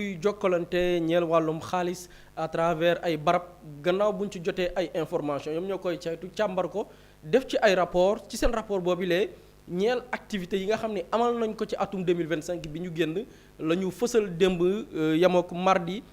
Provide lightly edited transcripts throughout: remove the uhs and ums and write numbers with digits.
luy jokkalante ñeel wàllum xaalis à travers ay barab gannaaw buñ ci jotee ay information ñoom ñoo koy caytu càmbar ko def ci ay rapport ci seen rapport boobu lee ñeel activités yi nga xam ne amal nañ ko ci atum 2025 bi ñu génn la ñu fësal démb yamook mardi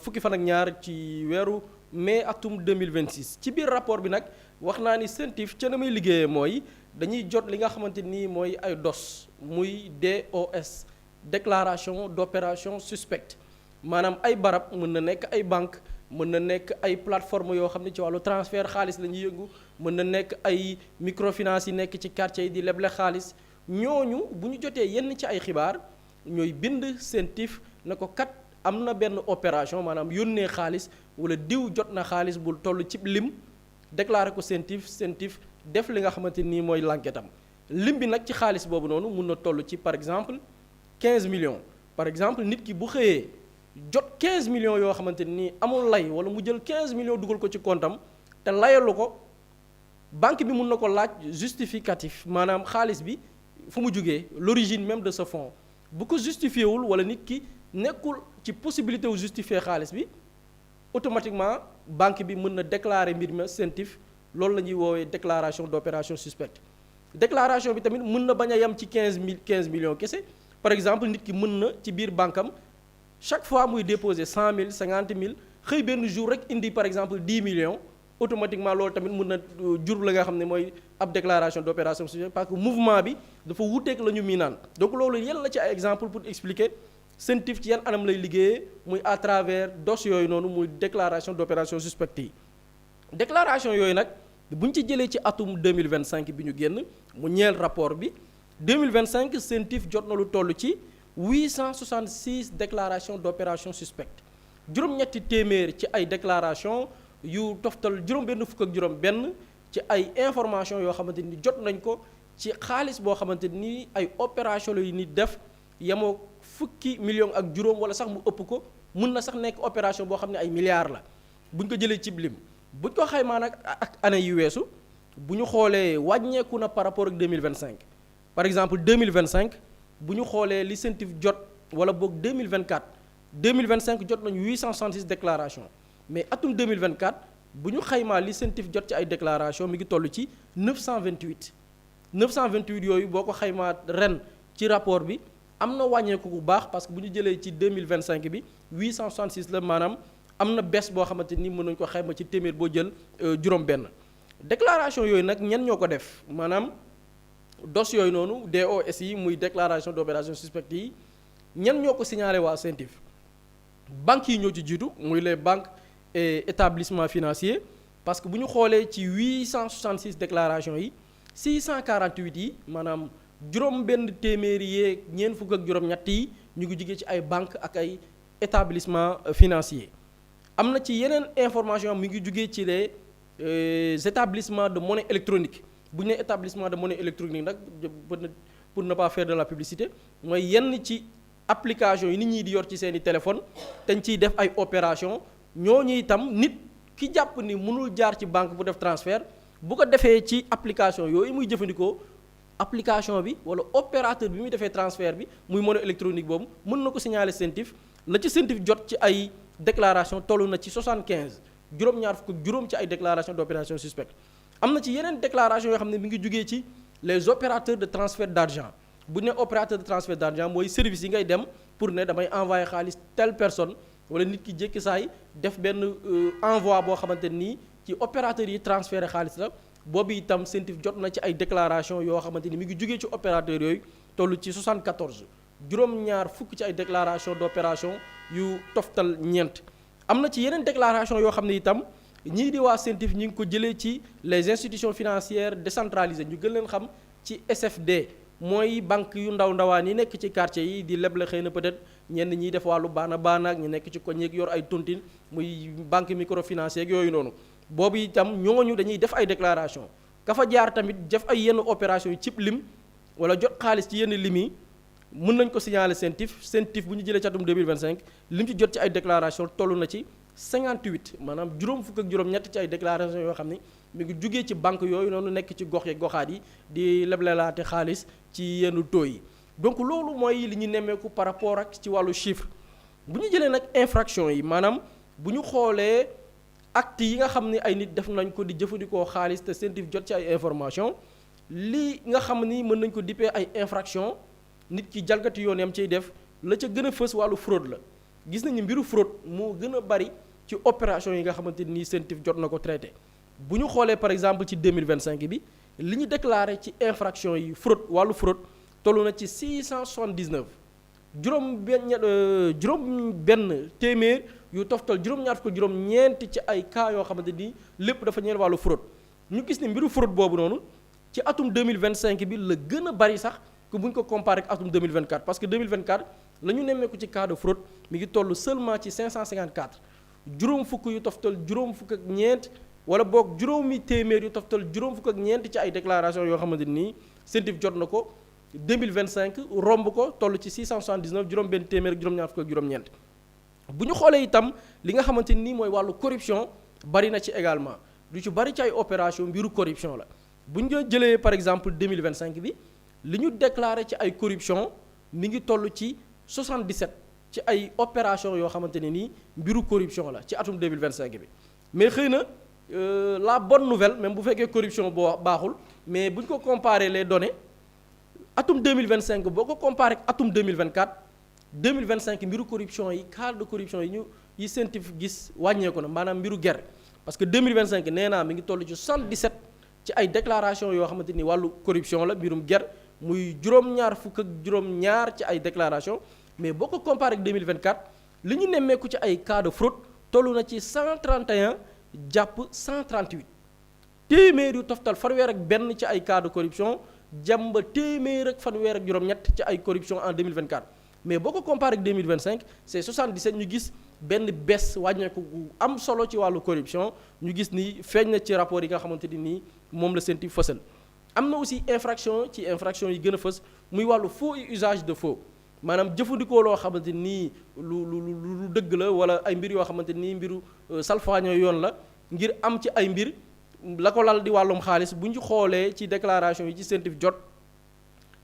fukki fan ak ñaar ci weeru mai atum 2026 ci biir rapport bi nag wax naa ni CENTIF ca na muy liggéeyee mooy dañuy jot li nga xamante nii mooy ay DOS muy DOS déclaration d'opération suspecte maanaam ay barab mën na nekk ay banque mën na nekk ay plateforme yoo xam ne ci wàllu transfert xaalis la ñuy yëngu mën na nekk ay microfinance yi nekk ci quartier yi di leble xaalis ñooñu bu ñu jotee yenn ci ay xibaar ñooy bind CENTIF na ko kat am na benn opération maanaam yónnee xaalis wala diw jot na xaalis bu toll ci lim déclaré ko CENTIF def li nga xamante nii mooy l'enquête am lim bi nag ci xaalis boobu noonu mun na toll ci par exemple 15 millions par exemple nit ki bu xëyee jot 15 millions yoo xamante nii amul lay wala mu jël 15 millions dugal ko ci comptam te layalu ko banque bi mun na ko laaj justificatif maanaam xaalis bi fu mu jugee l'origine même de ce fonds bu ko justifié wul wala nit ki nekkul ci possibilité wu justifier xaalis bi automatiquement banque bi mën na déclarer mbir ma CENTIF loolu la ñuy woowee déclaration d'opération suspecte déclaration bi tamit mën na bañ a yem ci 15 millions kese par exemple nit ki mën na ci biir banque am chaque fois muy déposer 100 000 50 000 xëy benn jour rek indi par exemple 10 millions automatiquement loolu tamit mën na jur la nga xam ne mooy ab déclaration d'opération suspecte parce que mouvement bi dafa wuteek la ñu miinaan donc loolu yéen la ci ay exemple pour expliquer CENTIF ci yan anam lay liggéeyee muy à travers dos yooyu noonu muy déclaration d'opération suspecte yi déclaration yooyu nag bu ñu ci jëlee ci atum 2025 bi ñu génn mu ñeel rapport bi 2025 CENTIF jot na lu toll ci 866 déclarations d'opération suspecte juróom-ñetti téeméer ci ay déclaration yu toftal juróom-benn fukk ak juróom-benn ci ay information yoo xamante ni jot nañ ko ci xaalis boo xamante ni ay opération la yu nit def yemoo fukki million ak juróom wala sax mu ëpp ko mun na sax nekk opération boo xam ne ay milliards la bu ñu ko jëlee cib lim bu ñu ko xaymaa nag ak année yu weesu bu ñu xoolee wàññeeku na par rapport ak 2025 par exemple 2025 bu ñu xoolee li CENTIF jot wala boog 2025 jot nañu 866 déclarations mais atum 2024 bu ñu xaymaa li CENTIF jot ci ay déclaration mi ngi toll ci 928 yooyu boo ko xaymaa ren ci rapport bi am na wàññeeku bu baax parce que bu ñu jëlee ci 2025 bi 866 la maanaam am na baisse boo xamante ni mën nañu ko xayma ci téeméer boo jël juróom-benn déclaration yooyu nag ñen ñoo ko def maanaam dos yooyu noonu DOS yi muy déclaration d'opération suspecte yi ñen ñoo ko signalé waa CENTIF banques yi ñoo ci jiitu muy les banques et établissements financiers parce que bu ñu xoolee ci 866 déclarations yi 648 yi maanaam juróom-benn téeméeri yeeg ñeent fukk ak juróom-ñett yi ñu ngi jugee ci ay banques ak ay établissements financiers am na ci yeneen information mi ngi jugee ci les établissements de monnaie électronique bu ñu nee établissement de monnaie électronique nag pour ne pas faire de la publicité mooy yenn ci application yi nit ñi di yor ci seeni téléphone dañ ciy def ay opération ñooñu itam nit ki jàpp ni mënul jaar ci banque bu def transfert bu ko defee ci application yooyu muy jëfandikoo application bi wala opérateur bi muy defee transfert bi muy monnaie électronique boobu mën na ko signaler CENTIF la ci CENTIF jot ci ay déclaration toll na ci 75 juróom-ñaar fukk ak juróom ci ay déclaration d'opération suspecte am na ci yeneen déclaration yoo xam ne mi ngi jugee ci les opérateurs de transfert d'argent bu ñu ne opérateur de transfert d'argent mooy service yi ngay dem pour ne damay envoyer xaalis telle personne wala nit ki jékki saay def benn envoi boo xamante nii ci opérateurs yi transféré xaalis la boobu itam CENTIF jot na ci ay déclaration yoo xamante ni mi ngi jugee ci opérateurs yooyu toll ci 74 juróom-ñaar fukk ci ay déclaration d'opération yu toftal ñeent am na ci yeneen déclaration yoo xam ne itam ñii di waa CENTIF ñi ngi ko jëlee ci les institutions financières décentralisées ñu gën leen xam ci SFD mooy banque yu ndawaan yi nekk ci quartier yi di leble xëy na peut-être ñenn ñiy def wàllu baana ak ñu nekk ci koñ yeeg yor ay tontine muy banque microfinance yeeg yooyu noonu boobu itam ñooñu dañuy def ay déclaration ka fa jaar tamit def ay yenn opération yi cib lim wala jot xaalis ci yenn lim yi mën nañ ko signaler CENTIF bu ñu jëlee ci atum 2025 lim ci jot ci ay déclaration toll na ci 58 maanaam juróom fukk ak juróom-ñett ci ay déclaration yoo xam ni mi ngi jugee ci banque yooyu noonu nekk ci gox yeeg goxaat yi di leblelaate xaalis ci yenn taux yi donc loolu mooy li ñu nemmeeku par rapport ak ci wàllu chiffre bu ñu jëlee nag infraction yi maanaam bu ñu xoolee acte yi nga xam ne ay nit def nañ ko di jëfandikoo xaalis te CENTIF jot ci ay information lii nga xam ni mën nañ ko dippee ay infraction nit ki jalgati yoon yam ciy def la ca gën a fës wàllu fraude la gis nañu mbiru fraude moo gën a bari ci opération yi nga xamante ni CENTIF jot na ko traité bu ñu xoolee par exemple ci 2025 bi li ñu déclaré ci infraction yi fraude wàllu fraude toll na ci 679 juróom benn téeméer yu toftal juróom-ñaar fukk juróom-ñeent ci ay cas yoo xamante ni lépp dafa ñeel wàllu fraude ñu gis ni mbiru fraude boobu noonu ci atum 2025 bi la gën a bari sax que bu ñu ko comparé ak atum 2024 parce que 2024 la ñu nemmeeku ci cas de fraude mi ngi toll seulement ci 554 juróom fukk yu toftal juróom fukk ak ñeent wala boog juróomi téeméer yu toftal juróom fukk ak ñeent ci ay déclaration yoo xamante ni CENTIF jot na ko 2025 romb ko toll ci 679 juróom benn téeméer ak juróom-ñaar fukk ak juróom-ñeent bu ñu xoolee itam li nga xamante ni mooy wàllu corruption bari na ci également lu ci bari ci ay opération mbiru corruption la bu ñu jëlee par exemple 2025 bi li ñu déclaré ci ay corruption mi ngi toll ci 77 ci ay opération yoo xamante ne nii mbiru corruption la ci atum 2025 bi mais xëy na la bonne nouvelle même bu fekkee corruption boo baaxul mais bu ñu ko comparer les données atum 2025 boo ko comparé ak atum 2025 mbiru corruption yi cas de corruption yi CENTIF gis wàññeeku na maanaam mbiru guerre parce que 2025 nee naa mi ngi toll ci 77 ci ay déclaration yoo xamante ni wàllu corruption la mbirum guerre muy juróom-ñaar fukk ak juróom-ñaar ci ay déclaration mais boo ko comparé ak 2024 li ñu nemmeeku ci ay cas de fraude toll na ci 131 jàpp 138 téeméer yu toftal fanweer ak benn ci ay cas de corruption jàmba téeméer ak fanweer ak juróom-ñett ci ay corruption en 2024 mais boo ko comparé ak 2025 c'est 77 ñu gis benn baisse wàññeeku gu am solo ci wàllu corruption ñu gis ni feeñ na ci rapport yi nga xamante ni nii moom la CENTIF fësal am na aussi infraction yi gën a fës muy wàllu faux et usage de faux maanaam jëfandikoo loo xamante nii lu dëgg la wala ay mbir yoo xamante nii mbiru salfaaño yoon la ngir am ci ay mbir la ko lal di wàllum xaalis bu ñu xoolee ci déclaration yi ci CENTIF jot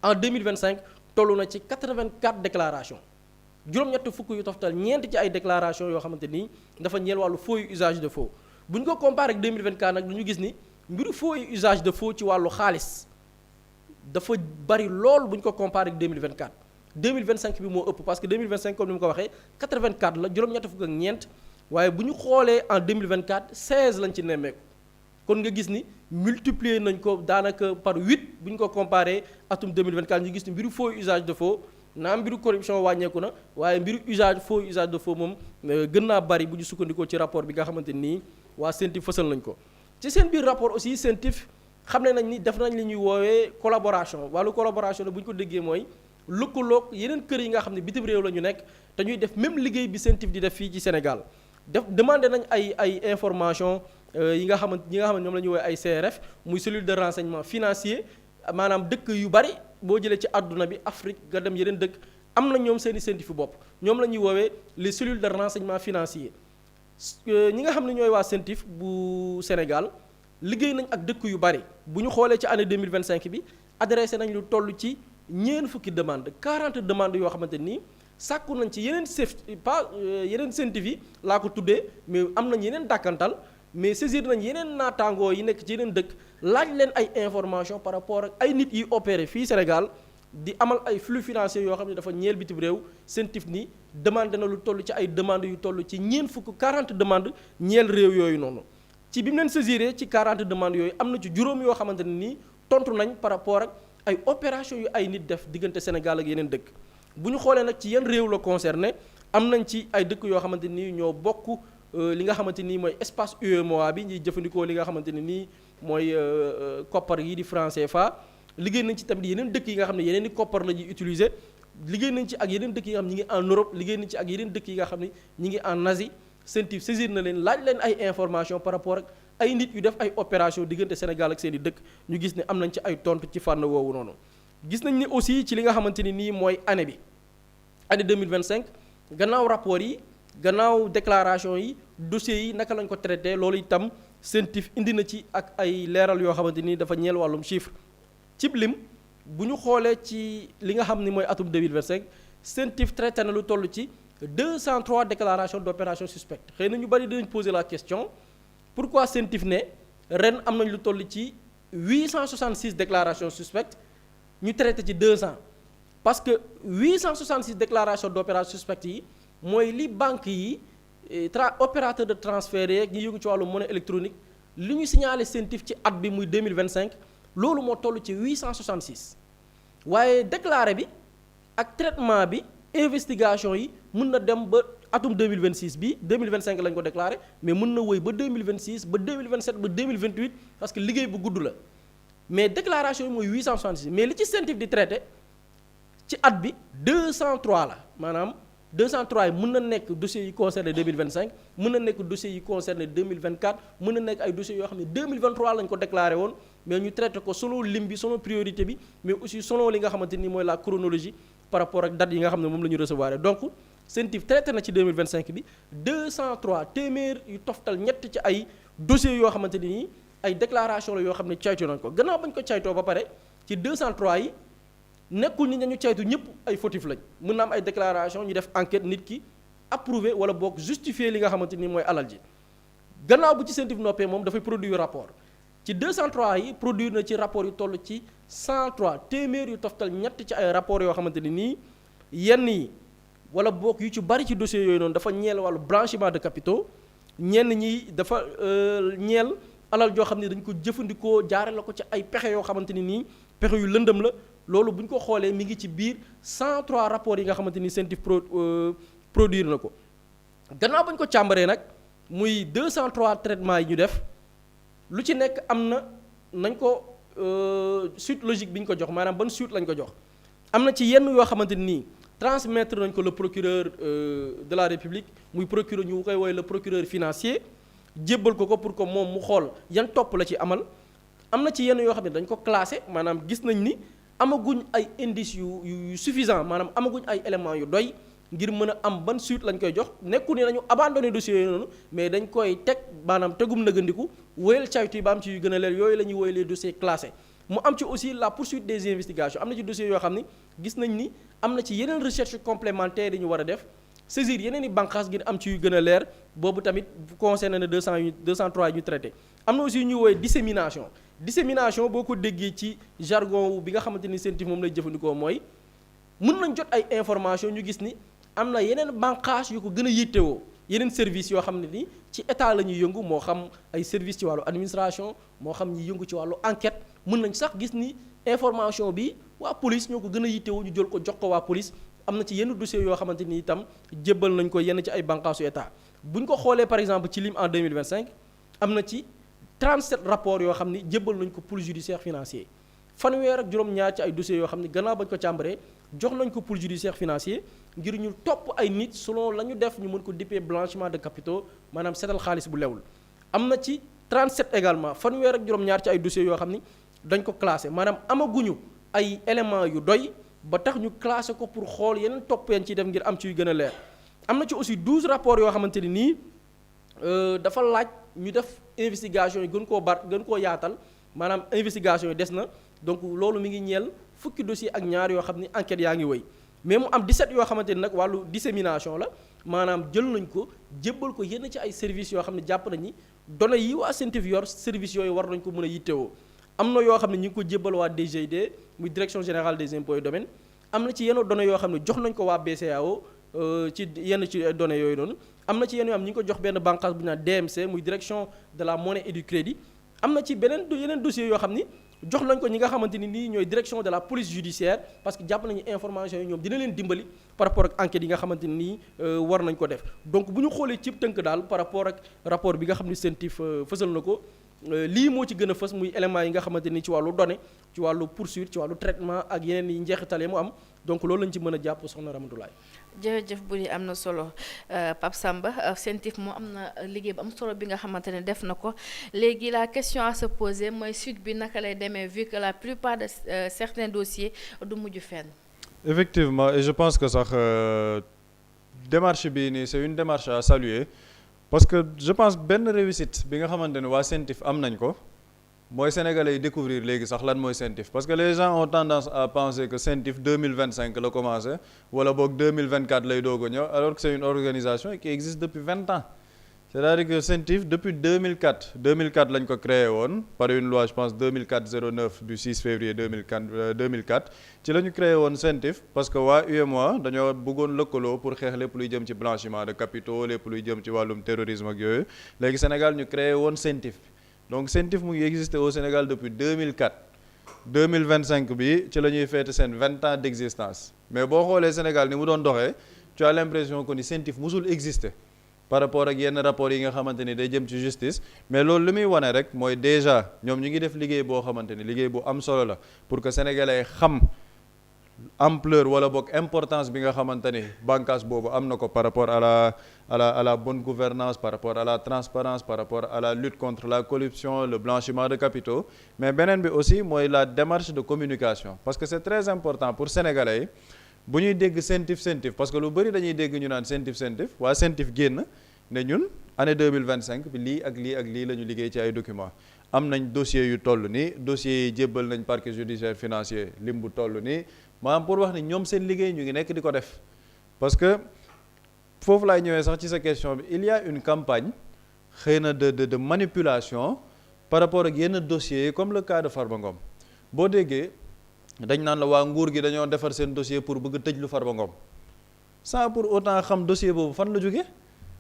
en 2025 toll na ci 84 déclaration juróom-ñett fukk yu toftal ñeent ci ay déclaration yoo xamante nii dafa ñeel wàllu faux et usage de faux bu ñu ko comparé ak 2024 nag dañu gis ni mbiru faux et usage de faux ci wàllu xaalis dafa bari lool bu ñu ko comparé ak 2024 2025 bi moo ëpp parce que 2025 comme ni mu ko waxee 84 la juróom-ñett fukk ak ñeent waaye bu ñu xoolee en 2024 16 lañ ci nemmeeku kon nga gis ni multiplier nañ ko daanaka par 8 bu ñu ko comparé atum 2024 ñu gis ni mbiru faux et usage de faux naam mbiru corruption wàññeeku na waaye mbiru faux et usage de faux moom gën naa bari bu ñu sukkandikoo ci rapport bi nga xamante nii waa CENTIF fësal nañ ko ci seen biir rapport aussi CENTIF xam ne nañ ni def nañ li ñuy woowee collaboration wàllu collaboration la bu ñu ko déggee mooy lëkkaloog yeneen kër yi nga xam ne bitim réew la ñu nekk te ñuy def même liggéey bi CENTIF di def fii ci Sénégal demandé nañ ay information yi nga xamante ñoom la ñuy woowee ay CRF muy cellule de renseignement financier maanaam dëkk yu bari boo jëlee ci àdduna bi Afrique nga dem yeneen dëkk am na ñoom seeni CENTIF bopp ñoom la ñuy woowee les cellules de renseignement financier ñi nga xam ne ñooy waa CENTIF bu Sénégal liggéey nañ ak dëkk yu bari bu ñu xoolee ci année 2025 bi adressé nañ lu toll ci ñeent fukki demande 40 demandes yoo xamante nii sàkku nañ ci yeneen yeneen CENTIF yi laa ko tuddee mais am nañ yeneen dàkkantal mais saisir nañ yeneen naataangoo yi nekk ci yeneen dëkk laaj leen ay information par rapport ak ay nit yi opéré fii Sénégal di amal ay flux financiers yoo xam ne dafa ñeel bitim réew CENTIF ni demandé na lu toll ci ay demandes yu toll ci ñeent fukk 40 demandes ñeel réew yooyu noonu ci bi mu leen saisiré ci 40 demandes yooyu am na ci juróom yoo xamante ne nii tontu nañ par rapport ak ay opération yu ay nit def diggante Sénégal ak yeneen dëkk bu ñu xoolee nag ci yan réew la concerné am nañ ci ay dëkk yoo xamante nii ñoo bokk li nga xamante nii mooy espace UEMOA bi ñuy jëfandikoo li nga xamante ne nii mooy koppar yi di franc CFA liggéey nañ ci tamit yeneen dëkk yi nga xam ne yeneen i koppar la ñuy utiliser liggéey nañ ci ak yeneen dëkk yi nga xam ne ñi ngi en Europe liggéey nañ ci ak yeneen dëkk yi nga xam ne ñi ngi en Asie CENTIF saisir na leen laaj leen ay information par rapport ak ay nit yu def ay opération diggante Sénégal ak seen i dëkk ñu gis ne am nañ ci ay tontu ci fànn woowu noonu gis nañ ne aussi ci li nga xamante ni nii mooy année bi année 2025 gannaaw rapport yi gannaaw déclaration yi dossiers yi naka lañ ko traité loolu itam CENTIF indi na ci ak ay leeral yoo xamante ni dafa ñeel wàllum chiffre cib lim bu ñu xoolee ci li nga xam ni mooy atum 2025 CENTIF traité na lu toll ci 203 déclarations d'opérations suspectes xëy na ñu bari dinañ poser la question pourquoi CENTIF ne ren am nañ lu toll ci 866 déclarations suspectes ñu traité ci 200 parce que 866 déclarations d'opérations suspectes yi mooy li banques yi opérateur de transfert yeeg ñi yëngu ci wàllu monnaie électronique li ñu signalé CENTIF ci at bi muy 2025 loolu moo toll ci 866 waaye déclaré bi ak traitement bi investigation yi mën na dem ba atum 2026 bi 2025 lañ ko déclaré mais mën na wëy ba 2026 ba 2027 ba 2028 parce que liggéey bu gudd la mais déclaration yi mooy 866 mais li ci CENTIF di traité ci at bi 203 la maanaam 203 yi mën na nekk dossiers yi concerné 2025 mën na nekk dossiers yi concerné 2024 mën na nekk ay dossiers yoo xam ne 2023 lañ ko déclaré woon mais ñu traité ko selon lim bi selon priorité bi mais aussi selon li nga xamante ni mooy la chronologie par rapport ak date yi nga xam ne moom la ñu recevoir donc CENTIF traité na ci 2025 bi 203 téeméer yu toftal ñett ci ay dossiers yoo xamante ni nii ay déclaration la yoo xam ne caytu nañ ko gannaaw bañ ko caytoo ba pare ci 203 yi nekkul ni ñu caytu ñëpp ay fautif lañ mën na am ay déclaration ñu def enquête nit ki approuvé wala boog justifier li nga xamante ni mooy alal ji gannaaw bu ci CENTIF noppee moom dafay produire rapport ci 203 yi produire na ci rapport yu toll ci 103 téeméer yu toftal ñett ci ay rapport yoo xamante ni nii yenn yi wala boog yu ci bari ci dossiers yooyu noonu dafa ñeel wàllu blanchiment de capitaux ñenn ñi dafa ñeel alal joo xam ne dañ ko jëfandikoo jaare la ko ci ay pexe yoo xamante ni nii pexe yu lëndëm la loolu bu ñu ko xoolee mi ngi ci biir 103 rapports yi nga xamante ni CENTIF produire na ko gannaaw ba ñu ko càmbaree nag muy 203 traitements yi ñu def lu ci nekk am na nañ ko suite logique bi ñu ko jox maanaam ban suite lañ ko jox am na ci yenn yoo xamante ni transmettre nañ ko le procureur de la République muy procureur ñu koy woowee le procureur financier jébbal ko pour que moom mu xool yan topp la ci amal am na ci yenn yoo xam ne dañ ko classé maanaam gis nañ ni amaguñ ay indices yu suffisant maanaam amaguñ ay éléments yu doy ngir mën a am ban suite lañ koy jox nekku ni dañu abandonné dossiers yooyu noonu mais dañ koy teg maanaam tegum nëgandiku wóyal caytu yi ba am ci yu gën a leer yooyu la ñuy wóoy les dossiers classés mu am ci aussi la poursuite des investigations am na ci dossiers yoo xam ni gis nañ ni am na ci yeneen recherche complémentaire yi ñu war a def saisir yeneen i bànqaas ngir am ci yu gën a leer boobu tamit concerné na 203 yi ñu traité am na aussi yu ñuy woowee dissémination boo ko déggee ci jargon bi nga xamante ni CENTIF moom lay jëfandikoo mooy mën nañ jot ay information ñu gis ni am na yeneen bànqaas yu ko gën a yittewoo yeneen service yoo xam ne ni ci état la ñuy yëngu moo xam ay service ci wàllu administration moo xam ñi yëngu ci wàllu enquête mën nañ sax gis ni information bi waa police ñoo ko gën a yittewoo ñu jël ko jox ko waa police am na ci yenn dossiers yoo xamante ni itam jébbal nañ ko yenn ci ay bànqaasu état bu ñu ko xoolee par exemple ci lim en 2025 am na ci 37 rapports yoo xam ni jébbal nañ ko pôle judiciaire financier fanweer ak juróom-ñaar ci ay dossiers yoo xam ni gannaaw bañ ko càmbaree jox nañ ko pôle judiciaire financier ngir ñu topp ay nit selon la ñu def ñu mën ko dippee blanchiment de capitaux maanaam setal xaalis bu lewul am na ci 37 également fanweer ak juróom-ñaar ci ay dossiers yoo xam ni dañ ko classé maanaam amaguñu ay éléments yu doy ba tax ñu classé ko pour xool yeneen topp yañ ciy def ngir am ci yu gën a leer am na ci aussi 12 rapports yoo xamante ni nii dafa laaj ñu def investigation yi gën koo yaatal maanaam investigation yi des na donc loolu mi ngi ñeel fukki dossier ak ñaar yoo xam ni enquête yaa ngi wéy mais mu am 17 yoo xamante ni nag wàllu dissémination la maanaam jël nañ ko jébbal ko yenn ci ay services yoo xam ne jàpp nañ ni données yi waa CENTIF yor services yooyu war nañ ko mën a yittewoo am na yoo xam ne ñu ngi ko jébbal waa DGID muy direction générale des impôts et domaines am na ci yenn données yoo xam ne jox nañ ko waa BCEAO ci yenn ci données yooyu noonu am na ci yenn yoo xam ne ñu ngi ko jox benn bànqaas bu ñu naan DMC muy direction de la monnaie et du crédit am na ci yeneen dossiers yoo xam ni jox nañ ko ñi nga xamante ni nii ñooy direction de la police judiciaire parce que jàpp nañu information yi ñoom dina leen dimbali par rapport ak enquête yi nga xamante ni nii war nañ ko def donc bu ñu xoolee cib tënk daal par rapport ak rapport bi nga xam ni CENTIF fësal na ko lii moo ci gën a fës muy éléments yi nga xamante ni ci wàllu données ci wàllu poursuite ci wàllu traitement ak yeneen yi njeexital yi mu am donc loolu lañ ci mën a jàpp soxna Ramatoulaye. jërëjëf bu am na solo Pape Samba CENTIF moo am na liggéey bu am solo bi nga xamante ne def na ko léegi la question à se poser mooy suite bi naka lay demee vu que la plupart de certains dossiers du mujj fenn. effectivement et je pense que sax démarche bi nii c'est une démarche à saluer parce que je pense benn réussite bi nga xamante ne waa CENTIF am nañ ko mooy sénégalais yi découvrir léegi sax lan mooy CENTIF parce que les gens ont tendance à penser que CENTIF 2025 la commencé wala boog 2024 lay doog a ñëw alors que c'est une organisation qui existe depuis 20 ans c'est-à-dire que CENTIF depuis 2004 lañ ko créé woon par une loi je pense 2004-09 du 6 février 2004 ci la ñu créé woon CENTIF parce que waa UEMOA dañoo bëggoon lëkkaloo pour xeex lépp luy jëm ci blanchiment de capitaux lépp luy jëm ci wàllum terrorisme ak yooyu léegi Sénégal ñu créé woon CENTIF donc CENTIF mu ngi existé au Sénégal depuis 2004 2025 bi ci la ñuy fêter seen 20 ans d'existence mais boo xoolee Sénégal ni mu doon doxee tu as l'impression que ni CENTIF musul exister par rapport ak yenn rapports yi nga xamante ni day jëm ci justice mais loolu li muy wane rek mooy déjà ñoom ñu ngi def liggéey boo xamante ni liggéey bu am solo la pour que sénégalais xam ampleur wala boog importance bi nga xamante ni bànqaas boobu am na ko par rapport à la bonne gouvernance par rapport à la transparence par rapport à la lutte contre la corruption le blanchiment de capitaux mais beneen bi aussi mooy la démarche de communication parce que c'est très important pour sénégalais yi bu ñuy dégg CENTIF parce que lu bëri dañuy dégg ñu naan CENTIF waa CENTIF génn ne ñun année 2025 bi lii ak lii la ñu liggéey ci ay documents am nañ dossiers yu toll nii dossiers yi jébbal nañ parquet judiciaire financier lim bu toll nii maanaam pour wax ni ñoom seen liggéey ñu ngi nekk di ko def parce que foofu laay ñëwee sax ci sa question bi il y a une campagne xëy na de manipulation par rapport ak yenn dossiers yi comme le cas de Farba Ngom boo déggee dañ naan la waa nguur gi dañoo defar seen dossier pour bëgg tëj lu Farba Ngom sans pour autant xam dossier boobu fan la jógee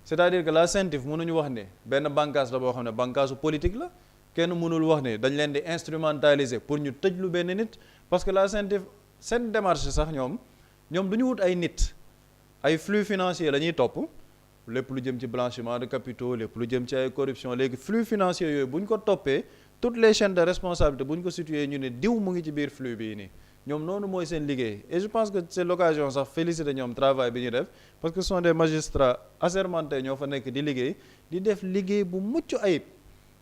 c'est-à-dire que la CENTIF mënuñu wax ne benn bànqaas la boo xam ne bànqaasu politique la kenn mënul wax ne dañ leen di instrumentaliser pour ñu tëj lu benn nit parce que la CENTIF seen démarche sax ñoom du ñu wut ay nit ay flux financiers la ñuy topp lépp lu jëm ci blanchiment de capitaux lépp lu jëm ci ay corruption léegi flux financiers yooyu bu ñu ko toppee toutes les chaînes de responsabilité bu ñu ko situé ñu ne diw mu ngi ci biir flux bii nii ñoom noonu mooy seen liggéey et je pense que c'est l'occasion sax féliciter ñoom travail bi ñu def parce que ce sont des magistrats assermentés ñoo fa nekk di liggéey di def liggéey bu mucc ayib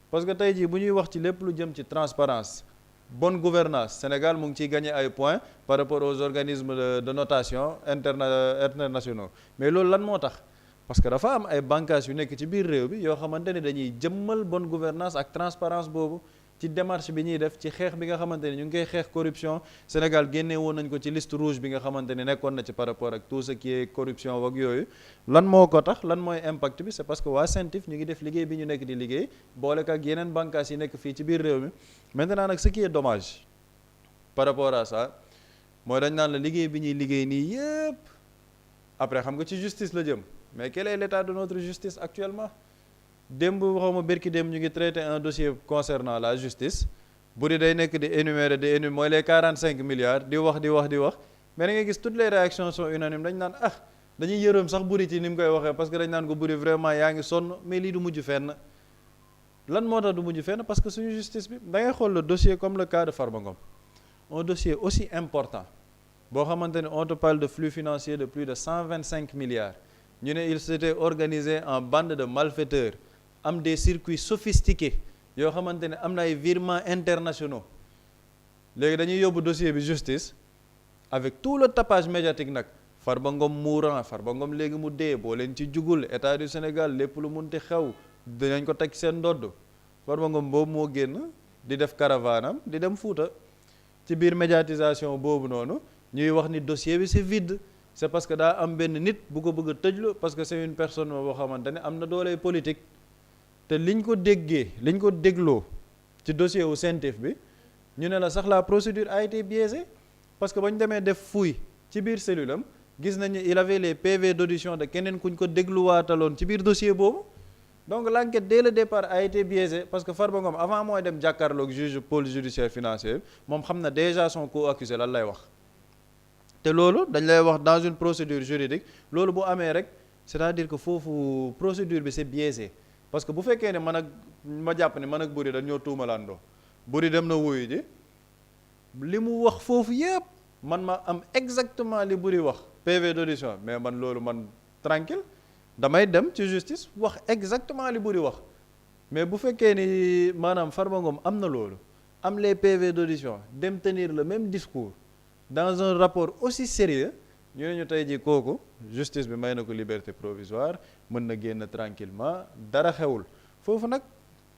parce que tey jii bu ñuy wax ci lépp lu jëm ci transparence bonne gouvernance Sénégal mu ngi ciy gagner ay points par rapport aux organismes de notation internationaux mais loolu lan moo tax parce que dafa am ay bànqaas yu nekk ci biir réew bi yoo xamante ne dañuy jëmmal bonne gouvernance ak transparence boobu ci démarche bi ñuy def ci xeex bi nga xamante ne ñu ngi koy xeex corruption Sénégal génne woon nañ ko ci liste rouge bi nga xamante ne nekkoon na ci par rapport ak tout ce qui est corruption ak yooyu lan moo ko tax lan mooy impact bi c'est parce que waa CENTIF ñu ngi def liggéey bi ñu nekk di liggéey boole ak yeneen bànqaas yi nekk fii ci biir réew mi maintenant nag ce qui est dommage par rapport à ça mooy dañ naan la liggéey bi ñuy liggéey nii yëpp après xam nga ci justice la jëm mais quel est l'état de notre justice actuellement démb xawma bërki démb ñu ngi traiter un dossier concernant la justice bu di day nekk di énumérer mooy les 45 milliards di wax mais da ngay gis toutes les réactions sont unanimes dañ naan dañuy yërëm sax buri ci ni mu koy waxee parce que dañ naan ko buri vraiment yaa ngi sonn mais lii du mujj fenn lan moo tax du mujj fenn parce que suñu justice bi da ngay xool le dossier comme le cas de Farba Ngom un dossier aussi important boo xamante ne on te parle de flux financiers de plus de 125 milliards ñu ne il s'était organisé en bande de malfaiteurs am des circuits sophistiqués yoo xamante ne am na ay virements internationaux léegi dañuy yóbbu dossier bi justice avec tout le tapage médiatique nag Farba Ngom mourant Farba Ngom léegi mu dee boo leen ci jugul état du Sénégal lépp lu munti xew dinañ ko teg seen ndodd Farba Ngom boobu moo génn di def caravanam di dem Fuuta ci biir médiatisation boobu noonu ñuy wax ni dossier bi c'est vide c'est parce que daa am benn nit bu ko bëgg a tëjlu parce que c'est une personne boo xamante ne am na doole politique te liñ ko dégloo ci dossier wu CENTIF bi ñu ne la sax la procédure a été biaisée parce que ba ñu demee def fouille ci biir cellule am gis nañu il avait les PV d'audition de keneen kuñ ko dégluwaataloon ci biir dossier boobu donc l'enquête dès le départ a été biaisée parce que Farba Ngom avant mooy dem jàkkaarloog juge pôle judiciaire financier moom xam na déjà son co-accusé lan lay wax te loolu dañ lay wax dans une procédure juridique loolu bu amee rek c'est-à-dire que foofu procédure bi c'est biaisé parce que bu fekkee ne ma jàpp ne man ak Buri dañoo tuumalandoo Buri dem na wuyu ji li mu wax foofu yépp man ma am exactement li Buri wax PV d'audition mais man loolu man tranquille damay dem ci justice wax exactement li Buri wax mais bu fekkee ni maanaam Farba Ngom am na loolu am les PV d'audition dem tenir le même discours dans un rapport aussi sérieux ñu ne ñu tey jii kooku justice bi may na ko liberté provisoire mën na génn tranquillement dara xewul foofu nag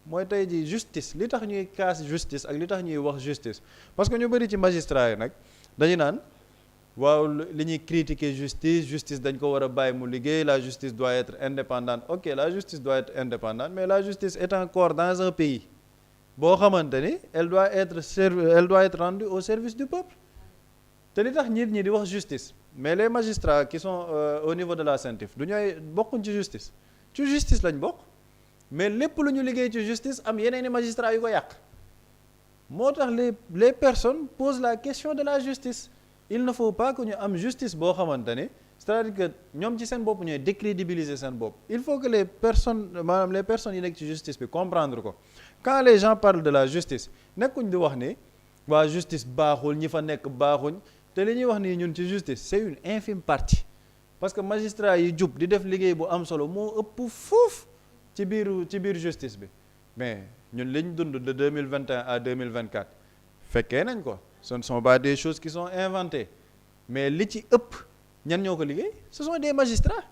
mooy tey ji justice li tax ñuy kaas justice ak li tax ñuy wax justice parce que ñu bëri ci magistrat yi nag dañu naan waaw li ñuy critiquer justice dañ ko war a bàyyi mu liggéey, la justice doit être indépendante. Ok, la justice doit être indépendante, mais la justice est un corps dans un pays boo xamante ni elle doit être rendue au service du peuple. te li tax nit ñi di wax justice, mais les magistrats qui sont au niveau de la CENTIF du ñooy bokkuñ ci justice lañ bokk, mais lépp lu ñu liggéey ci justice am yeneen i magistrats yu ko yàq. moo tax les personnes posent la question de la justice. Il ne faut pas que ñu am justice boo xamante ni c'est-à-dire que ñoom ci seen bopp ñooy décrédibiliser seen bopp. Il faut que les personnes yi nekk ci justice bi comprendre ko. Quand les gens parlent de la justice nekkuñ di wax ni waa justice baaxul, ñi fa nekk baaxuñ, te li ñuy wax nii ñun ci justice c'est une infime partie. Parce que magistrat yi jub di def liggéey bu am solo moo ëpp fuuf ci biir justice bi, mais ñun liñ dund de 2021 à 2024 fekkee nañ ko. Ce ne sont pas des choses qui sont inventées, mais li ci ëpp ñan ñoo ko liggéey, ce sont des magistrats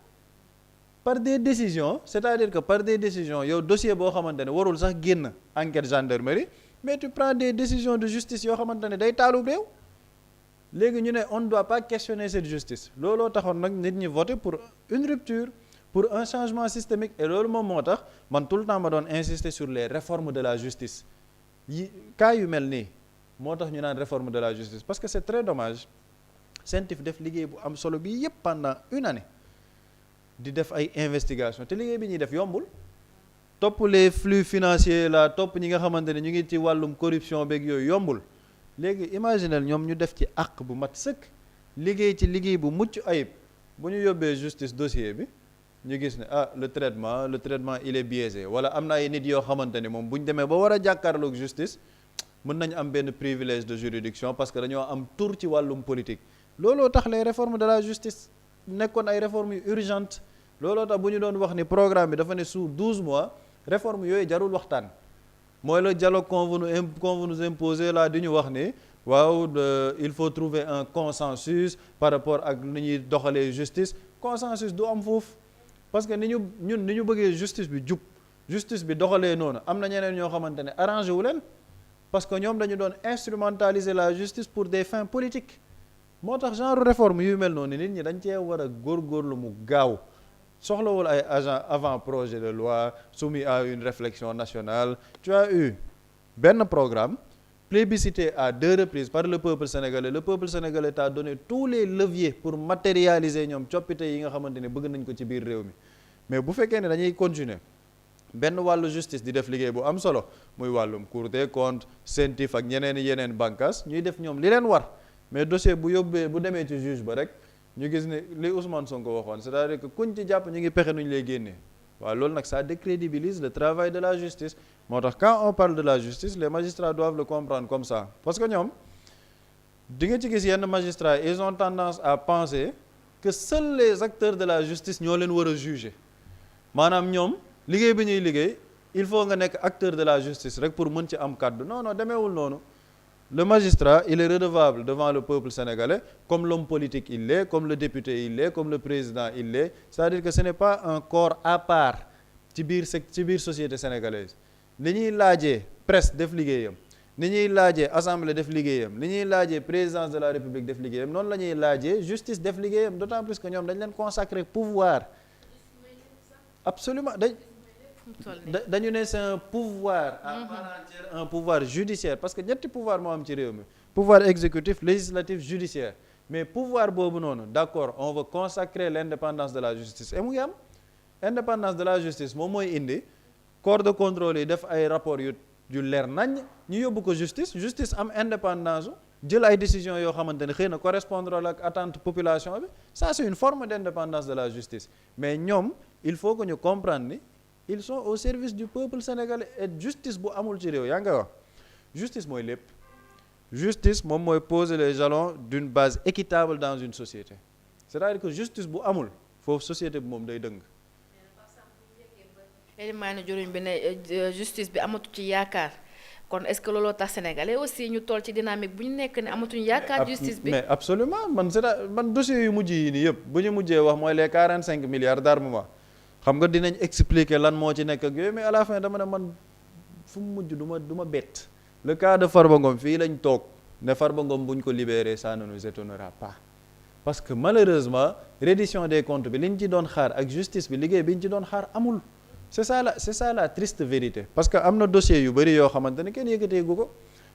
par des décisions, c'est-à-dire que par des décisions yow dossier boo xamante ne warul sax génn enquête gendarmerie, mais tu prends des décisions de justice yoo xamante ne day taalub réew. léegi ñu ne on ne doit pas questionner cette justice, looloo taxoon nag nit ñi voter pour une rupture, pour un changement systémique, et loolu moom moo tax man tout le temps ma doon insister sur les réformes de la justice yi cas yu mel nii. moo tax ñu naan réforme de la justice, parce que c'est très dommage CENTIF def liggéey bu am solo bi yépp pendant une année di def ay investigation te liggéey bi ñuy def yombul. topp les flux financiers la topp ñi nga xamante ne ñu ngi ci wàllum corruption beeg yooyu yombul. léegi imaginel ñoom ñu def ci àq bu mat sëkk liggéey ci liggéey bu mucc ayib bu ñu yóbbee justice dossier bi ñu gis ne le traitement il est biaisé, wala am na ay nit yoo xamante ne moom bu ñu demee ba war a jàkkaarloog justice mën nañu am benn privilège de juridiction parce que dañoo am tour ci wàllum politique. looloo tax les réformes de la justice nekkoon ay réformes yu urgentes. looloo tax bu ñu doon wax ni programme bi dafa ne sous 12 mois réforme yooyu jarul waxtaan. mooy le dialogue qu'on veut nous imposer là di ñu wax ni waaw il faut trouver un consensus par rapport ak ni ñuy doxalee justice. consensus du am foofu parce que ni ñu bëggee justice bi jub justice bi doxalee noonu am na ñeneen ñoo xamante ne arrangé wu leen. parce que ñoom dañu doon instrumentaliser la justice pour des fins politiques. moo tax genre réforme yu mel noonu nit ñi dañ cee war a góorgóorlu mu gaaw soxlawul ay agent avant projet de loi soumis à une réflexion nationale. Tu as eu benn programme plébiscité à 2 reprises par le peuple sénégalais. Le peuple sénégalais t'a donné tous les leviers pour matérialiser ñoom coppite yi nga xamante ne bëgg nañ ko ci biir réew mi, mais bu fekkee ne dañuy continuer benn wàllu justice di def liggéey bu am solo muy wàllum Cour des comptes, CENTIF ak yeneen bànqaas ñuy def ñoom li leen war, mais dossier bu demee ci juge ba rek ñu gis ne li Ousmane Sonko waxoon, c'est-à-dire que kuñ ci jàpp ñu ngi pexe nuñ lay génnee. waaw loolu nag ça décrédibilise le travail de la justice. moo tax quand on parle de la justice les magistrats doivent le comprendre comme ça, parce que ñoom di nga ci gis yenn magistrats ils ont tendance à penser que seuls les acteurs de la justice ñoo leen war a juger. maanaam ñoom liggéey bi ñuy liggéey il faut nga nekk acteur de la justice rek pour mën ci am kàddu. non demeewul noonu. Le magistrat il est redevable devant le peuple sénégalais comme l'homme politique il l'est, comme le député il l'est, comme le président il l'est. C'est-à-dire que ce n'est pas un corps à part ci biir société sénégalaise. ni ñuy laajee presse def liggéeyam, ni ñuy laajee assemblée def liggéeyam, ni ñuy laajee présidence de la république def liggéeyam, noonu la ñuy laajee justice def liggéeyam, d'autant plus que ñoom dañ leen consacrer pouvoir. Absolument dañu ne c'est un pouvoir à part entière, un pouvoir judiciaire, parce que ñetti pouvoir moo am ci réew mi: pouvoir exécutif, législatif, judiciaire. mais pouvoir boobu noonu d'accord on veut consacrer l'indépendance de la justice, et mu ngi am indépendance de la justice moom mooy indi corps de contrôle yi def ay rapports yu leer nañ ñu yóbbu ko justice am indépendance jël ay décisions yoo xamante ne xëy na correspondre ak attente population bi. ça c'est une forme d'indépendance de la justice, mais ñoom il faut que ñu comprendre ni ils sont au service du peuple sénégalais. et justice bu amul ci réew yaa nga wax justice mooy lépp. justice moom mooy poser les jalons d'une base équitable dans une société. c'est-à-dire que justice bu amul foofu société bi moom day dëng. Elimane Diouroupé bi ne justice bi amatu ci yaakaar, kon est-ce que looloo tax sénégalais aussi ñu toll ci dynamique bu ñu nekk ne amatuñu yaakaar justice bi. mais absolument man dossier yu mujj yi nii yëpp bu ñu mujjee wax mooy les 45 milliards d'armement. xam nga dinañ expliquer lan moo ci nekk ak yooyu, mais à la fin dama ne man fu mu mujj du ma bett. Le cas de Farba Ngom fii lañ toog ne Farba Ngom buñ ko libéré ça ne nous étonnera pas parce que malheureusement reddition des comptes bi liñ ci doon xaar ak justice bi liggéey bi ñu ci doon xaar amul. c'est ça la triste vérité parce que am na dossier yu bëri yoo xamante ne kenn yëkkateegu ko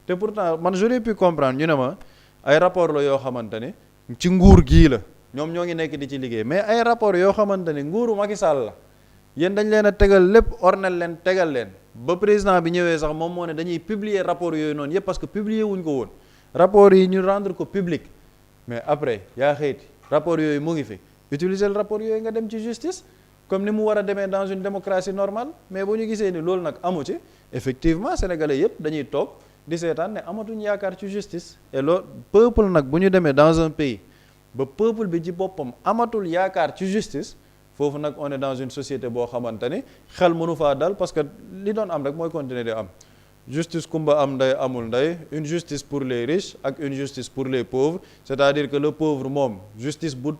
te pourtant man j'aurais pu comprendre ñu ne ma ay rapport la yoo xamante ne ci nguur gii la ñoom ñoo ngi nekk di ci liggéey mais ay rapport yoo xamante ne nguuru Macky Sall la yéen dañ leen a tegal lépp ornel leen tegal leen ba président bi ñëwee sax moom moo ne dañuy publier rapport yooyu noonu yëpp parce que publier wuñ ko woon rapport yi ñu rendre ko public mais après yaa xëyti rapport yooyu mu ngi fi utiliser le rapport yooyu nga dem ci justice comme ni mu war a demee dans une démocratie normale mais bu ñu gisee ni loolu nag amu ci effectivement sénégalais yëpp dañuy toog di seetaan ne amatuñ yaakaar ci justice et loolu peuple nag bu ñu demee dans un pays ba peuple bi ci boppam amatul yaakaar ci justice foofu nag on est dans une société boo xamante ni xel mënu faa dal parce que li doon am rek mooy continuer di am justice kumba am ndey amul ndey une justice pour les riches ak une justice pour les pauvres c'est-à-dire que le pauvre moom justice bu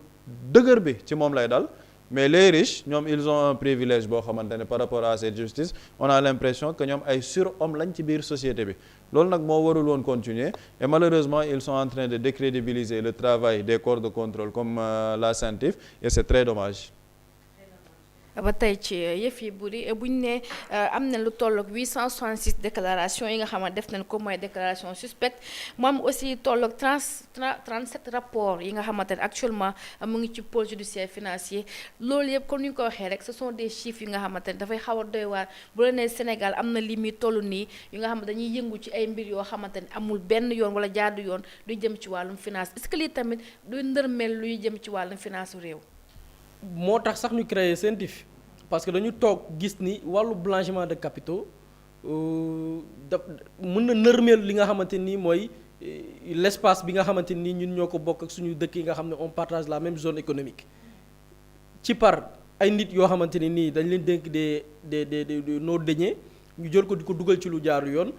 dëgër bi ci moom lay dal mais les riches ñoom ils ont un privilège boo xamante ne par rapport à cette justice on a l'impression que ñoom ay surhommes lañ ci biir société bi loolu nag moo warul woon continuer et malheureusement ils sont en train de décrédibiliser le travail des corps de contrôle comme la CENTIF et c'est très dommage. ba tey ci yëf yi bu ñu ne am na lu tolloog 866 déclarations yi nga xam ne def nañ ko mooy déclaration suspecte moom aussi tolloog 37 rapports yi nga xamante ne actuellement mu ngi ci pôle judiciaire financier loolu yëpp comme ni ñu ko waxee rek ce sont des chiffres yi nga xamante ne dafay xaw a doy waar bu la nee Sénégal am na limite tollu nii yu nga xam ne dañuy yëngu ci ay mbir yoo xamante ne amul benn yoon wala jaadu yoon luy jëm ci wàllum finance est-ce que lii tamit luy ndërmel luy jëm ci wàllum finance réew. moo tax sax ñu créer CENTIF parce que dañu toog gis ni wàllu blanchiment de capitaux da mën na nërmeel li nga xamante ni mooy l'espace bi nga xamante ni ñun ñoo ko bokk ak suñu dëkk yi nga xam ne on partage la même zone économique ci par ay nit yoo xamante ni nii dañ leen dénk des nos deniers ñu jël ko di ko dugal ci lu jaaru yoon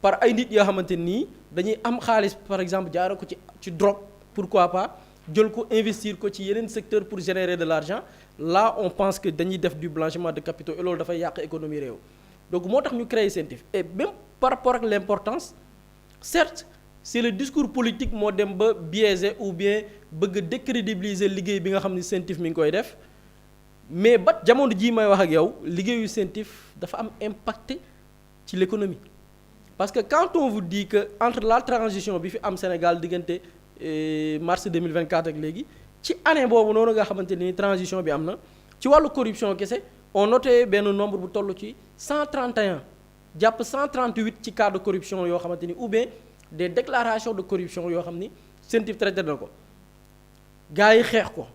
par ay nit yoo xamante nii dañuy am xaalis par exemple jaare ko ci drogue pourquoi pas jël ko investir ko ci yeneen secteur pour générer de l'argent là on pense que dañuy def du blanchiment de capitaux et loolu dafay yàq économie réew donc moo tax ñu créer CENTIF et même par rapport ak l'importance certes c'est le discours politique moo dem ba biaisé ou bien bëgg a décrédibiliser liggéey bi nga xam ni CENTIF mi ngi koy def mais ba jamono jii may wax ak yow liggéeyu CENTIF dafa am impact ci l'économie parce que quand on vous dit que entre la transition bi fi am Sénégal diggante mars 2024 ak léegi ci année boobu noonu nga xamante ni transition bi am na ci wàllu corruption kese on noté benn nombre bu toll ci 131 jàpp 138 ci cas de corruption yoo xamante ni ou bien des déclarations de corruption yoo xam ni CENTIF traité na ko gars yi xeex ko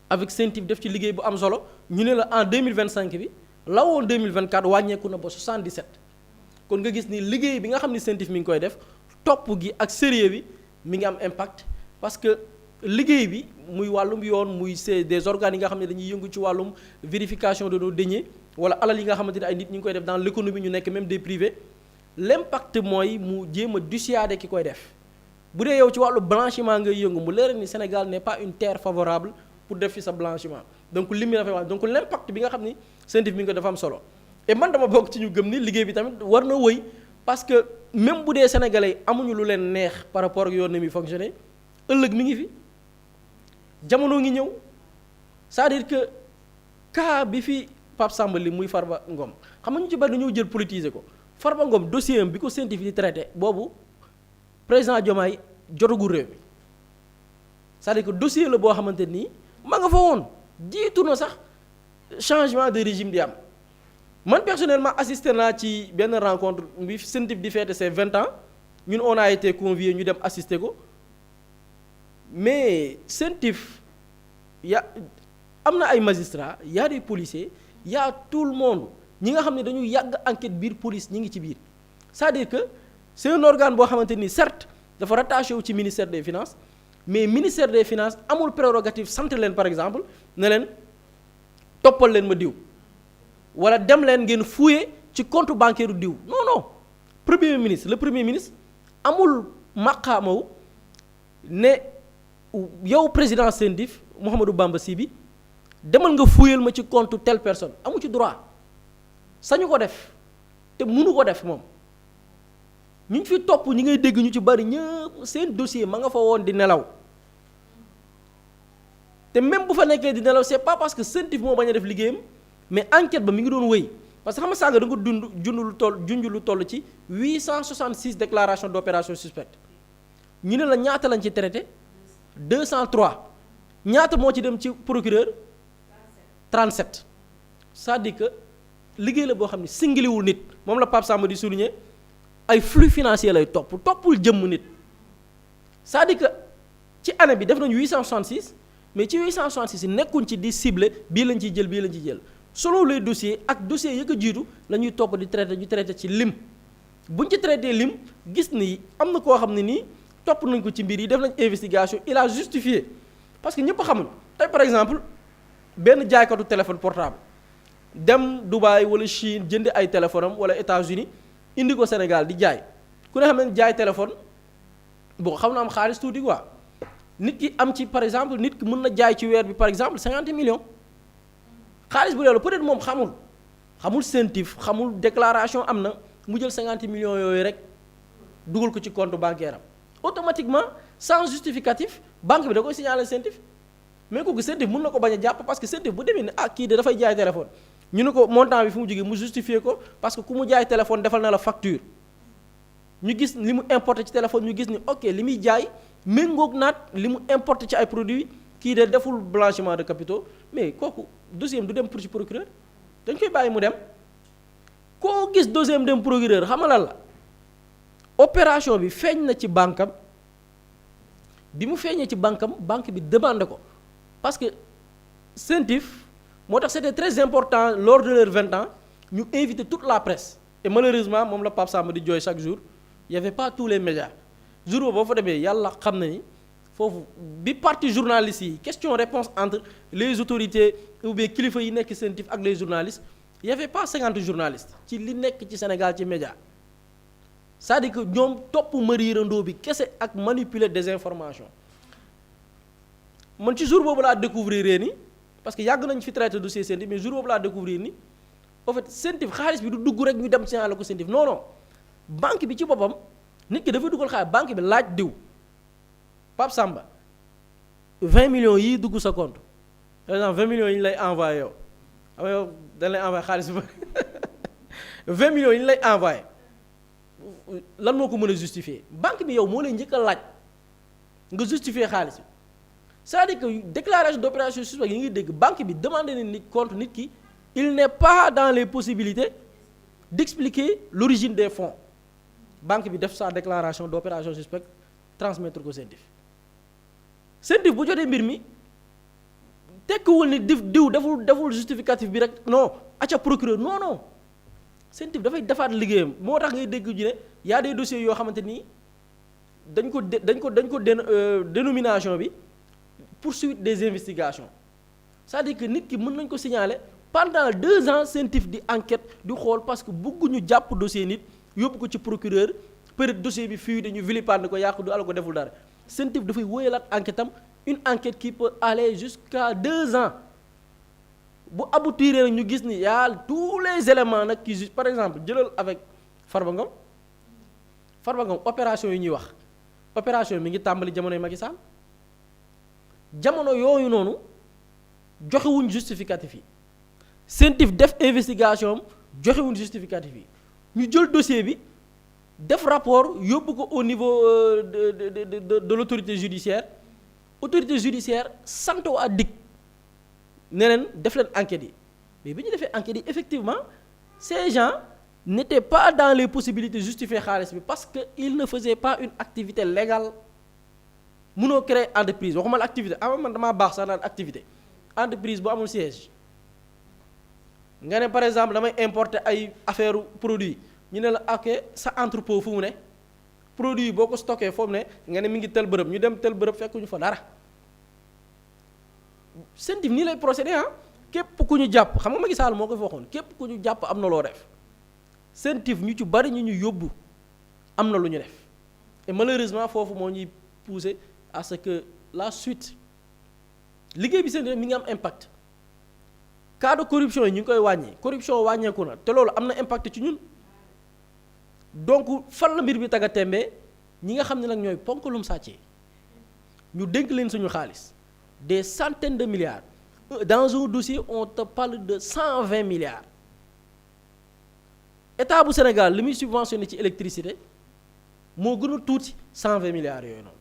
avec CENTIF def ci liggéey bu am solo ñu ne la en 2025 bi la woon 2024 wàññeeku na ba 77 kon nga gis ni liggéey bi nga xam ni CENTIF mi ngi koy def topp gi ak sérieux bi mi ngi am impact parce que liggéey bi muy wàllum yoon muy c'est des organes yi nga xam ne dañuy yëngu ci wàllum vérification de nos deniers wala alal yi nga xamante ne ay nit ñu ngi koy def dans l'économie ñu nekk même des privés l'impact mooy mu jéem a dissuader ki koy def bu dee yow ci wàllu blanchiment ngay yëngu mu leer ni Sénégal n'est pas une terre favorable pour def fi sa blanchiment donc lim mi dafay wax donc l'impact bi nga xam ni CENTIF mi ngi ko dafa am solo et man dama bokk ci ñu gëm ni liggéey bi tamit war na wëy parce que même bu dee sénégalais amuñu lu leen neex par rapport ak yoon ni muy fonctionner ëllëg mi ngi fi jamono ngi ñëw c'est-à-dire que cas bi fi Pape Samba li muy Farba Ngom xam nga ñu ci bari dañoo jël politiser ko Farba Ngom dossier am bi ko CENTIF di traité boobu président Diomaye jotagul réew mi c'est-à-dire que dossier la boo xamante nii ma nga fa woon jiitu na sax changement de régime di am man personnellement assisté naa ci benn rencontre bi CENTIF di fêter ses 20 ans ñun on a été conviés ñu dem assister ko mais CENTIF am na ay magistrats y a des policiers y a tout le monde ñi nga xam ne dañu yàgg enquête biir police ñi ngi ci biir c'est-à-dire que c'est un organe boo xamante ni certes dafa rattaché wu ci ministère des finances mais ministère des finances amul prérogative sant leen par exemple ne leen toppal leen ma diw wala dem leen ngeen fouiller ci compte bancaire diw non le premier ministre amul maqaamaw ne yow président CENTIF Mouhamadou Bamba Sy bi demal nga fouiller ma ci compte telle personne amu ci droit sañu ko def te mënu ko def moom ñu fi topp ñi ngay dégg ñu ci bari ñëpp seen dossier ma nga fa woon di nelaw te même bu fa nekkee di nelaw c'est pas parce que CENTIF moo bañ a def liggéeyam mais enquête ba mi ngi doon wéy parce que xam nga sànga da nga junj lu toll ci 866 déclarations d'opération suspecte ñu ne la ñaata lañ ci traité 203 ñaata moo ci dem ci procureur 37 c'est-à-dire que liggéey la boo xam ne singaliwul nit moom la Pape Samba di souligner ay flux financier lay toppul jëmm nit c'est-à-dire que ci année bi def nañu 866 mais ci 866 nekkuñ ci di ciblé bii lañ ciy jël selon les dossiers ak dossiers yi ko jiitu la ñuy topp di traité ñu traité ci lim buñ ci traité lim gis ni am na koo xam ne nii topp nañ ko ci mbir yi def nañ investigation il a justifié parce que ñëpp xamul tey par exemple benn jaaykatu téléphone portable dem Dubaï wala Chine jënd ay téléphone am wala États-Unis indi ko Sénégal di jaay ku ne xam ne jaay téléphone boo xam na am xaalis tuuti quoi nit ki am ci par exemple nit ki mën na jaay ci weer bi par exemple 50 millions xaalis bu loolu peut-être moom xamul CENTIF xamul déclaration am na mu jël 50 millions yooyu rek dugal ko ci compte bancaire am automatiquement sans justificatif banque bi da koy signaler CENTIF mais kooku CENTIF mën na ko bañ a jàpp parce que CENTIF bu demee ne kii de dafay jaay téléphone ñu ne ko montant bi fu mu jógee mu justifier ko parce que ku mu jaay téléphone defal na la facture ñu gis li mu importé ci téléphone ñu gis ni ok li muy jaay méngoog naat li mu importé ci ay produits kii de deful blanchiment de capitaux mais kooku dossier du dem pour ci procureur dañ koy bàyyi mu dem koo gis dossier dem procureur xam nga lan la opération bi feeñ na ci banque am bi mu feeñee ci banque am banque bi demandé ko parce que CENTIF moo tax c'était très important lors de leurs 20 ans ñu invité toute la presse et malheureusement moom la Pape Samba di jooy chaque jour il y avait pas tous les médias jour boobu boo fa demee yàlla xam na ni foofu bi partie journalistes yi question réponse entre les autorités ou bien kilifa yi nekk CENTIF ak les journalistes il y avait pas 50 journalistes ci li nekk ci Sénégal ci média c'est-à-dire que ñoom topp mariirandoo bi kese ak manipuler des informations man ci jour boobu laa découvrir ni parce que yàgg nañ fi traité dossier CENTIF mais jour boobu laa découvrir ni en fait CENTIF xaalis bi du dugg rek ñu dem ci la ko CENTIF non banque bi ci boppam nit ki dafay dugal xaalis banque bi laaj diw Pape Samba 20 millions yii dugg sa compte par exemple 20 millions yi ñu lay envoyé yow xam nga yow dañ lay envoyé xaalis ba 20 millions yi ñu lay envoyé lan moo ko mën a justifier banque bi yow moo lay njëkk a laaj nga justifier xaalis bi c'est-à-dire que déclaration d'opération suspecte yi ngi dégg banque bi demandé na nit compte nit ki il n'est pas dans les possibilités d'expliquer l'origine des fonds banque bi def sa déclaration d'opération suspecte transmettre ko CENTIF bu jotee mbir mi tekkiwul ni diw deful justificatif bi rek non acca procureur non CENTIF dafay defaat liggéeyam moo tax ngay dégg ñu ne y a des dossiers yoo xamante ni dañ ko dénomination bi poursuite des investigations c'est-à-dire que nit ki mën nañ ko signaler pendant 2 ans CENTIF di enquête di xool parce que bëgguñu jàpp dossier nit yóbbu ko ci procureur peut-être dossier bi fii dañu vilipender ko yàqu du ala ko deful dara CENTIF dafay wóyalaat enquête am une enquête qui peut aller jusqu'à 2 ans bu aboutir rek ñu gis ni y a tous les éléments nag qui par exemple jëlal avec Farba Ngom opération yi ñuy wax opération mi ngi tàmbali jamonoy Macky Sall jamono yooyu noonu joxewuñ justificatif yi CENTIF def investigation am joxewuñ justificatif yi ñu jël dossier bi def rapport yóbbu ko au niveau de l'autorité judiciaire sant waa DIC ne leen def leen enquête yi mais bi ñu defee enquête yi effectivement ces gens n'étaient pas dans les possibilités de justifier xaalis bi parce que ils ne faisaient pas une activité légale mënoo créer entreprise waxuma la activité man damaa baax sax naan activité entreprise bu amul siège nga ne par exemple damay importer ay affaire produit ñu ne la ok sa entrepôt fu mu ne produit yi boo ko stocké foofu ne nga ne mi ngi tel bërëb ñu dem tel bërëb fekkuñu fa dara CENTIF nii lay procéder képp ku ñu jàpp xam nga Macky Sall moo ko fi waxoon képp ku ñu jàpp am na loo def CENTIF ñu ci bari ñu yóbbu am na lu ñu def et malheureusement foofu moo ñuy pousser à ce que la suite liggéey bi CENTIF mi ngi am impact cas de corruption yi ñu ngi koy wàññi corruption wàññeeku na te loolu am na impact ci ñun donc fan la mbir bi taga tembe ñi nga xam ne nag ñooy ponkalum sàccee ñu dénk leen suñu xaalis des centaines de milliards dans un dossier on te parle de 120 milliards état bu Sénégal li muy subventionné ci électricité moo gën a tuuti 120 milliards yooyu noonu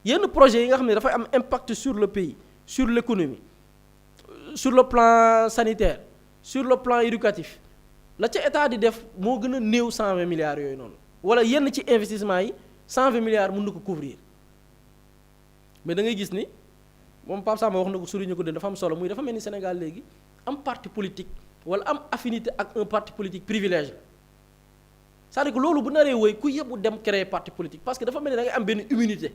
yenn projets yi nga xam ne dafay am impact sur le pays sur l'économie sur le plan sanitaire sur le plan éducatif la ca état di def moo gën a néew 120 milliards yooyu noonu wala yenn ci investissement yi 120 milliards mën na ko couvrir mais da ngay gis ni moom Pape Samba wax na ko souligné ko dafa am solo muy dafa mel ni Sénégal léegi am parti politique wala am affinité ak un parti politique privilège la c'est-à-dire que loolu bu naree woy ku yëbbu dem créer parti politique parce que dafa mel ni da ngay am benn immunité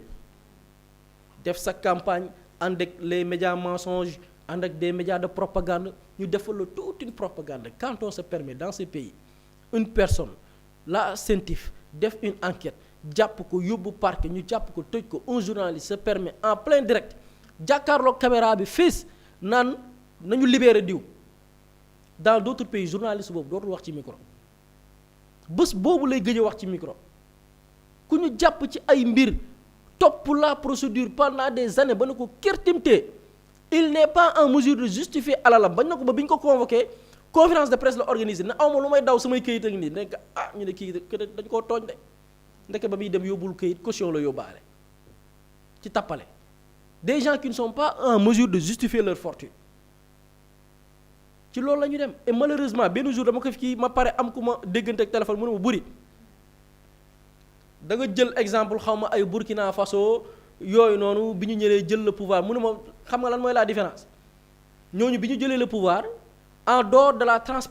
def sa campagne ànd ak les médias mensonges ànd ak des médias de propagande ñu defal la toute une propagande quand on se permet dans ce pays une personne la CENTIF def une enquête jàpp ko yóbbu parquet ñu jàpp ko tëj ko un journaliste se permet en plein direct jàkkaarloog caméra bi fees naan nañu libérer diw dans d'autres pays journaliste boobu dootul wax ci micro bés boobu lay gëj a wax ci micro ku ñu jàpp ci ay mbir topp la procédure pendant des années ba na ko kertimtee il n'est pas en mesure de justifier alalam bañ na ko ba bi ñu ko convoqué conférence de presse la organisé na awma lu may daw samay këyit ak nii nekk ñu ne kii dañ koo tooñ de ndeke ba muy dem yóbbul këyit caution la yóbbaale ci tappale des gens qui ne sont pas en mesure de justifier leur fortune ci loolu la ñu dem et malheureusement benn jour dama ko fi kii ma pare am ku ma déggante ak téléphone mu ne ma buri da nga jël exemple xaw ma ay Burkina Faso yooyu noonu bi ñu ñëwee jël le pouvoir mu ne ma xam nga lan mooy la différence ñooñu bi ñu jëlee le pouvoir en dehors de la transparence